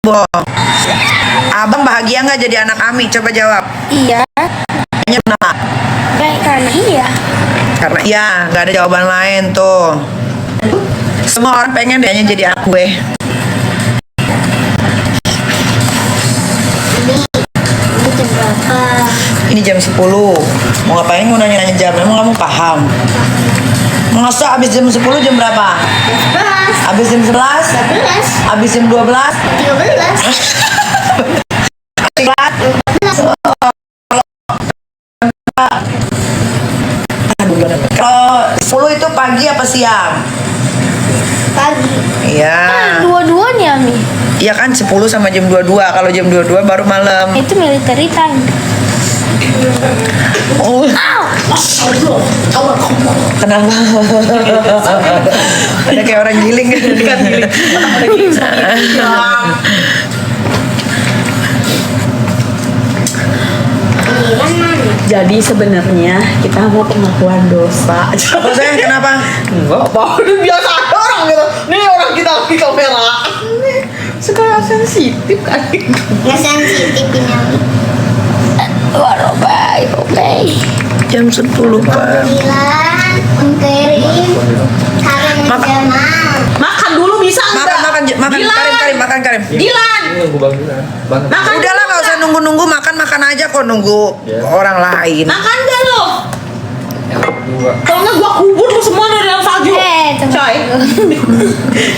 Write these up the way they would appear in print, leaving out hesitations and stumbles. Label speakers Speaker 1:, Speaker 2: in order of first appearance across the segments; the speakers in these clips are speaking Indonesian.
Speaker 1: Bo. Abang bahagia nggak jadi anak Ami? Coba jawab.
Speaker 2: Iya.
Speaker 1: Kayaknya kenapa?
Speaker 2: Karena iya.
Speaker 1: Karena iya, nggak ada jawaban lain tuh. Semua orang pengen dia jadi anak gue.
Speaker 2: Ini jam berapa?
Speaker 1: Ini jam 10. Mau ngapain? Mau nanya-nanya jam? Emang kamu paham? Masa abis jam 10 jam berapa?
Speaker 2: 11.
Speaker 1: Abis jam 11?
Speaker 2: 11.
Speaker 1: Abis jam 12?
Speaker 2: 13.
Speaker 1: Kalau 10 itu pagi apa siang?
Speaker 2: Pagi.
Speaker 1: Iya.
Speaker 2: Dua-duanya Mi.
Speaker 1: Iya kan 10 sama jam 22. Kalau jam 22 baru malam.
Speaker 2: Itu military time.
Speaker 1: Oh. Kenapa? Ada kayak orang giling kan giling.
Speaker 3: Jadi sebenarnya kita mau pengakuan dosa.
Speaker 1: Maksudnya kenapa?
Speaker 3: Enggak apa, udah biasa ada orang gitu. Nih orang kita lagi kamera. Sekarang sensitif kan?
Speaker 2: Nggak sensitif ini. Waduh baik, oke.
Speaker 1: Jam 10 Pak.
Speaker 2: Bilang, Om Kerim, Karim
Speaker 1: Makan.
Speaker 2: Jamal.
Speaker 3: Makan dulu bisa enggak?
Speaker 1: Makan
Speaker 3: Dilan.
Speaker 1: Karim makan.
Speaker 3: Dilan. Makan
Speaker 1: Udahlah nggak usah nunggu makan aja kok nunggu orang lain.
Speaker 3: Makan dah lo. Kalau nggak gua kubur lu semua dari dalam salju.
Speaker 2: Tunggu.
Speaker 3: Coy.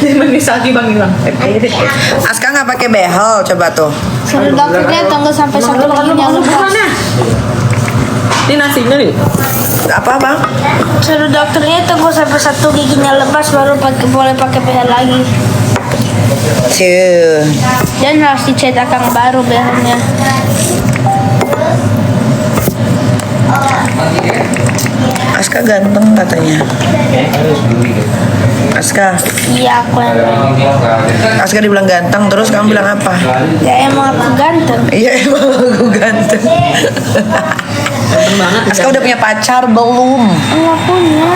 Speaker 3: Ini salju Bang Ilang.
Speaker 1: Aska nggak pakai behel coba tuh.
Speaker 2: Suruh dokternya tunggu sampai satu giginya lepas.
Speaker 3: Ini nasinya nih.
Speaker 1: Apa bang?
Speaker 2: Suruh dokternya tunggu sampai satu giginya lepas baru boleh pakai behel lagi.
Speaker 1: Cuy.
Speaker 2: Dan harus dicetak yang baru behelnya.
Speaker 1: Aska ganteng katanya. Aska
Speaker 2: Iya aku emang.
Speaker 1: Aska dibilang ganteng terus kamu bilang apa?
Speaker 2: Ya emang aku ganteng.
Speaker 1: Iya emang aku ganteng.
Speaker 3: Ganteng banget.
Speaker 1: Aska udah punya pacar belum?
Speaker 2: Enggak punya.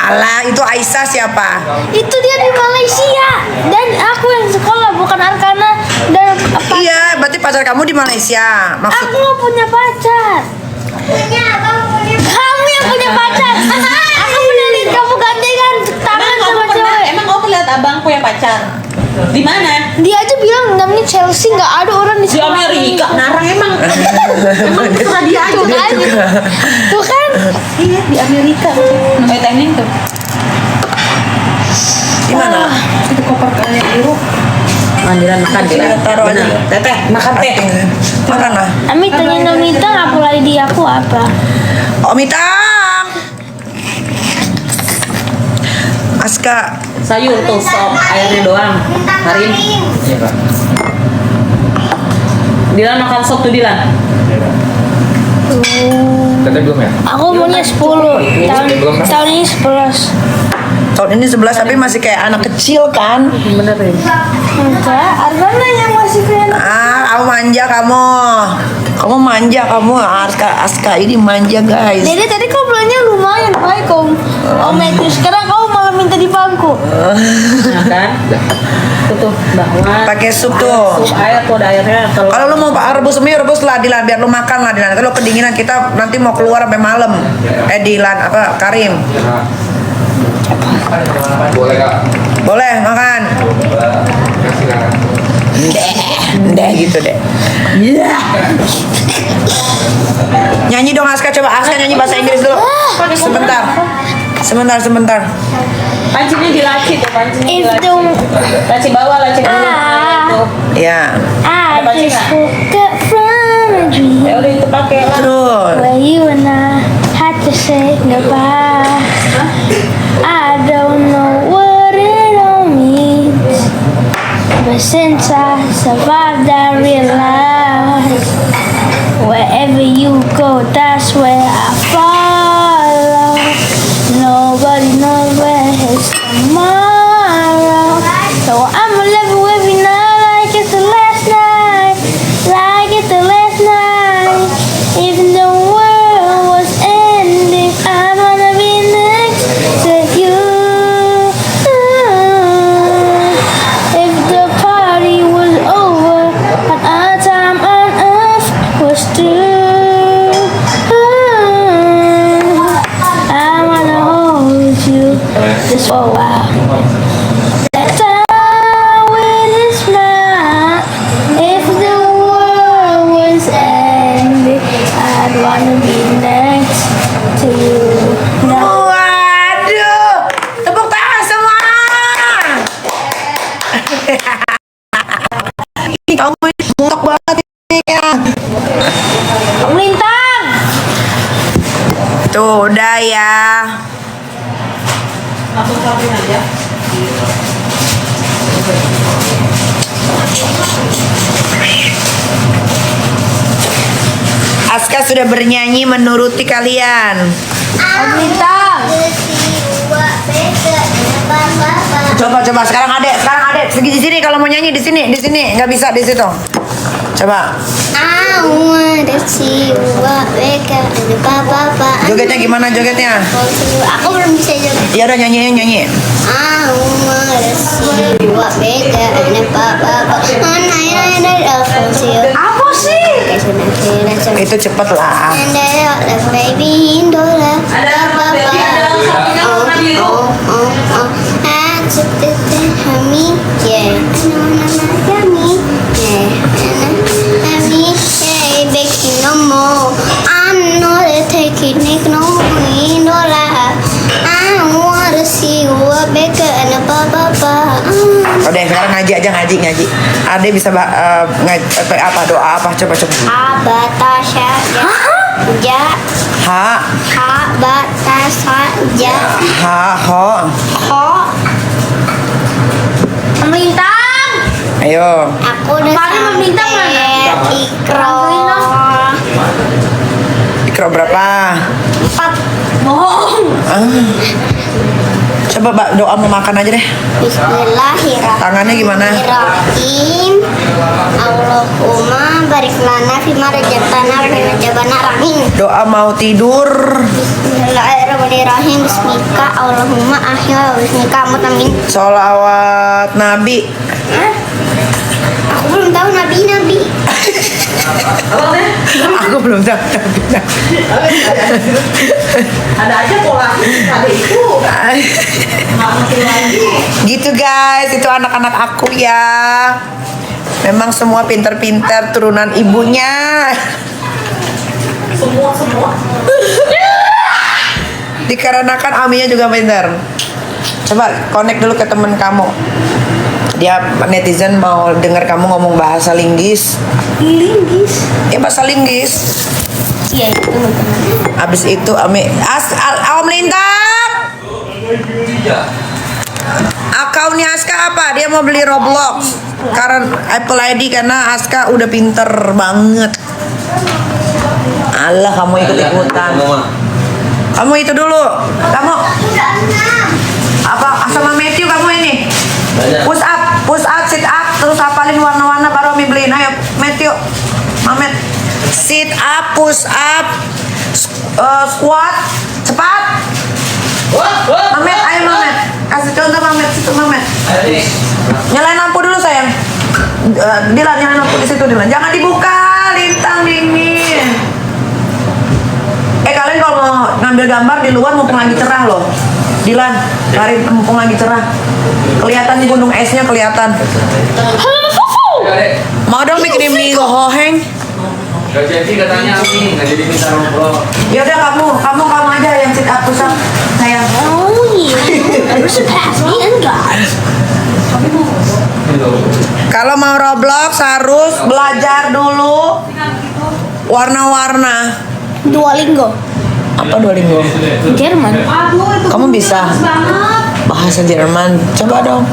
Speaker 1: Alah itu Aisyah siapa?
Speaker 2: Itu dia di Malaysia dan aku yang sekolah bukan Arkana dan apa?
Speaker 1: Iya berarti pacar kamu di Malaysia.
Speaker 2: Aku
Speaker 1: Maksud
Speaker 2: nggak punya pacar. Kamu yang punya pacar. Aku pernah lihat kamu gandengan tangan sama cewek.
Speaker 3: Emang kamu lihat abang punya pacar? Di mana?
Speaker 2: Dia aja bilang namanya Chelsea, nggak ada orang di
Speaker 3: Di
Speaker 2: sekolah.
Speaker 3: Amerika. Narang emang terserah dia aja.
Speaker 2: Tuh kan? Tuh kan?
Speaker 3: Iya di Amerika. Teknik tuh.
Speaker 1: di mana?
Speaker 3: Itu koper kalian biru. Mandiran makan
Speaker 1: Kita taruh aja.
Speaker 3: Teteh makan teh.
Speaker 1: Makan lah.
Speaker 2: Ami tanya Nomita apa lagi di aku apa?
Speaker 1: Om Itang. Aska.
Speaker 3: Sayur tuh sop airnya doang. Hari ini. Dilan makan sop tuh Dilan.
Speaker 4: Teteh belum ya?
Speaker 2: Aku maunya 10. Tahun ini 11.
Speaker 1: Tahun ini 11 tapi masih kayak anak kecil kan?
Speaker 3: Bener ya.
Speaker 2: Enggak, Argana yang masih kayak
Speaker 1: Kamu manja kamu. Kamu manja kamu. Aska ini manja guys.
Speaker 2: Dede tadi kau belanja lumayan baik om. Om itu sekarang kau malah minta di bangku.
Speaker 3: Nah kan? Tuh bakwan.
Speaker 1: Pakai sup tuh.
Speaker 3: Sup air tuh ada airnya.
Speaker 1: Kalau lu mau rebus mie rebus lah Dilan biar lu makan lah Dilan. Kalau kedinginan kita nanti mau keluar sampai malam. Dilan apa Karim?
Speaker 4: Boleh kak?
Speaker 1: Boleh makan.
Speaker 4: Kasih kak.
Speaker 1: Deh gitu deh.
Speaker 3: Iya.
Speaker 1: Nyanyi dong Aska coba Aska nyanyi bahasa Inggris dulu. Sebentar.
Speaker 3: Pancinya dilaci tuh pancinya
Speaker 2: If
Speaker 3: dilaci.
Speaker 2: don't
Speaker 3: Laci bawah, laci bawah. Itu.
Speaker 1: Ya.
Speaker 2: I
Speaker 3: Apa sih,
Speaker 2: just
Speaker 3: Kak?
Speaker 2: woke up from a dream
Speaker 3: Ya udah itu pakai lah.
Speaker 1: Terus.
Speaker 2: where you and I had to say goodbye. I don't know what it all means, but since I survived, I realized wherever you go, that's where I follow. Nobody knows where his tomorrow, so I'ma live it with you now like it's the last night, like it's the last night. Even the world was ending, I wanna be next to you. If the party was over
Speaker 1: Mutok banget ini ya.
Speaker 2: Om Lintang.
Speaker 1: Tuh udah ya.
Speaker 3: Langsung suapin aja.
Speaker 1: Aska sudah bernyanyi menuruti kalian.
Speaker 2: Om Lintang.
Speaker 1: Coba sekarang adek di sini kalau mau nyanyi di sini nggak bisa di situ. Coba
Speaker 2: I wanna see what wake up in the papa.
Speaker 1: jogetnya gimana jogetnya?
Speaker 2: Aku belum bisa joget.
Speaker 1: Ya udah nyanyi.
Speaker 2: I wanna see what wake up in the papa. Apa sih?
Speaker 1: Itu cepet lah.
Speaker 2: And I love baby Indola.
Speaker 1: Udah sekarang ngaji aja ngaji. Ade bisa apa doa apa coba.
Speaker 2: Abatasya ja
Speaker 1: Ha
Speaker 2: abatasya
Speaker 1: ha ho.
Speaker 2: ho Melintang.
Speaker 1: Ayo.
Speaker 2: Aku udah sampai ikro
Speaker 1: Ikro berapa?
Speaker 2: 4. Bohong.
Speaker 1: Coba Mbak doa mau makan aja deh.
Speaker 2: Bismillahirrahmanirrahim.
Speaker 1: Tangannya gimana?
Speaker 2: Allahumma barik lana fima rajatana wa najabana rahim.
Speaker 1: Doa mau tidur.
Speaker 2: Bismillahirrahmanirrahim. Bismika Allahumma ahya wa bismika mutamin.
Speaker 1: Sholawat Nabi.
Speaker 2: Aku belum tahu nabi.
Speaker 1: Aku belum tahu.
Speaker 3: Ada aja pola kali itu. Nggak ngerti lagi.
Speaker 1: Gitu guys, itu anak-anak aku ya. Memang semua pinter-pinter turunan ibunya.
Speaker 3: Semua.
Speaker 1: Dikarenakan Aminya juga pinter. Coba connect dulu ke temen kamu. Dia netizen mau dengar kamu ngomong bahasa Linggis. Ya bahasa Linggis.
Speaker 2: Iya itu teman-teman.
Speaker 1: Abis itu Om Lintang. Akunnya Aska apa? Dia mau beli Roblox. Karena Apple ID karena Aska udah pinter banget. Allah kamu ikut-ikutan. Kamu itu dulu. Kamu apa sama Matthew kamu ini? Push up, sit up, terus hafalin warna-warna baru Ami beliin. Ayo Matthew, Mamet. Sit up, push up, squat, cepat. Mamet, ayo Mamet. Kasih contoh Mamet, situ Mamet. Nyalain lampu dulu sayang. Dilan, nyalain lampu di situ Dilan. Jangan dibuka, Lintang dingin. Kalian kalau mau ngambil gambar di luar mumpung lagi cerah loh. Dilan, lari mumpung lagi cerah. Kelihatan di gunung esnya kelihatan. Mau dong bikin mie goheng?
Speaker 4: Gak jadi katanya Ami, gak jadi minta Roblox.
Speaker 1: Ya udah kamu aja yang sit up push up sayang.
Speaker 2: Oh iya. Harus pass me and guys.
Speaker 1: Kalau mau Roblox harus belajar dulu warna-warna.
Speaker 2: Duolingo.
Speaker 1: Apa Duolingo?
Speaker 2: Jerman.
Speaker 1: Kamu bisa bahasa Jerman? Coba dong.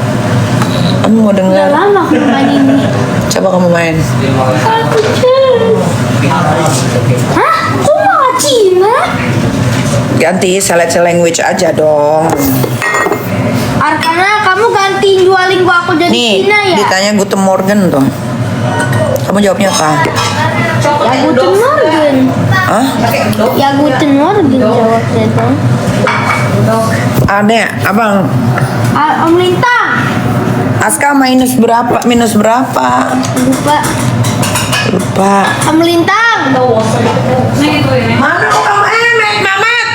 Speaker 1: Kamu mau
Speaker 2: Udah
Speaker 1: dengar?
Speaker 2: lama aku main ini.
Speaker 1: Coba kamu main.
Speaker 2: Hah? Kok mau Cina?
Speaker 1: Ganti select language aja dong.
Speaker 2: Arkana, kamu gantiin Duolingo aku jadi
Speaker 1: Nih,
Speaker 2: Cina ya?
Speaker 1: ditanya Guten Morgen tuh. Kamu jawabnya apa?
Speaker 2: Ya Guten Morgen.
Speaker 1: Hah?
Speaker 2: Ya Guten Morgen jawabnya dong.
Speaker 1: Ada, abang.
Speaker 2: Om Lintang.
Speaker 1: Aska minus berapa? Lupa.
Speaker 2: Om Lintang.
Speaker 1: Mana kok kamu? Mamet.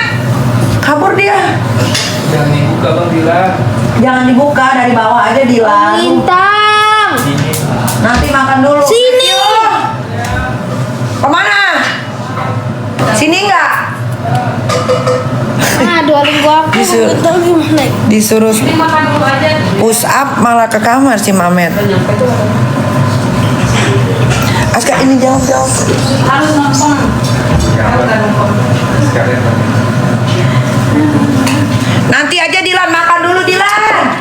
Speaker 1: Kabur dia.
Speaker 4: Jangan dibuka Bang Dila.
Speaker 1: Jangan dibuka dari bawah aja
Speaker 2: Om
Speaker 1: Dilan.
Speaker 2: Lintang.
Speaker 1: Nanti makan dulu.
Speaker 2: Sini.
Speaker 1: Kemana? Sini enggak?
Speaker 2: Nah, Duolingo aku
Speaker 1: Disuruh.
Speaker 2: nggak tahu gimana.
Speaker 1: Disuruh push up malah ke kamar si Mamet. Aska ini jawab.
Speaker 3: Harus nonton.
Speaker 4: Sekalian.
Speaker 1: Nanti aja Dilan, makan dulu Dilan.